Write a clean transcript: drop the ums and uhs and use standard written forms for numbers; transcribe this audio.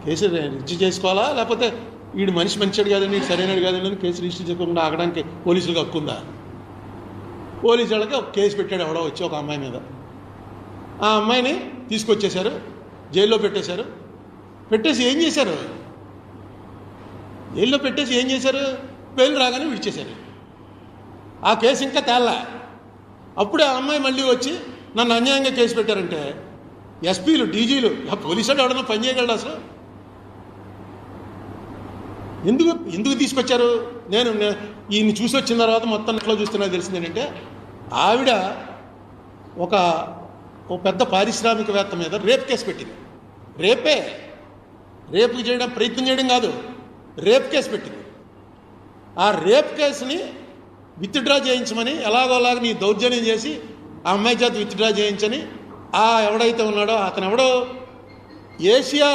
Case register చేసుకోవాలా, లేకపోతే వీడు మనిషి మంచివాడు కాదండి, వీడు సరైనడు కాదండి అని కేసు రిజిస్టర్ చేసుకోకుండా ఆగడానికి పోలీసులకు హక్కు ఉందా? పోలీసు వాళ్ళకి ఒక కేసు పెట్టాడు ఎవడో వచ్చి ఒక అమ్మాయి మీద. ఆ అమ్మాయిని తీసుకొచ్చేశారు, జైల్లో పెట్టేశారు. పెట్టేసి ఏం చేశారు? జైల్లో పెట్టేసి ఏం చేశారు? బెయిల్ రాగానే విడిచేశారు. ఆ కేసు ఇంకా తేల్లా. అప్పుడే ఆ అమ్మాయి మళ్ళీ వచ్చి నన్ను అన్యాయంగా కేసు పెట్టారంటే ఎస్పీలు, డీజీలు, పోలీసు వాడు ఎవడన్నా పని చేయగలడు అసలు? ఎందుకు తీసుకొచ్చారు? నేను ఈయన చూసి వచ్చిన తర్వాత మొత్తం ఎట్లా చూస్తున్నా తెలిసింది ఏంటంటే, ఆవిడ ఒక పెద్ద పారిశ్రామికవేత్త మీద రేప్ కేసు పెట్టింది. రేపు చేయడం ప్రయత్నం చేయడం కాదు, రేప్ కేసు పెట్టింది. ఆ రేప్ కేసుని విత్డ్రా చేయించమని ఎలాగోలాగా నీ దౌర్జన్యం చేసి ఆ అమ్మాయి చేత విత్డ్రా చేయించని ఎవడైతే ఉన్నాడో అతను ఎవడో ఏషియా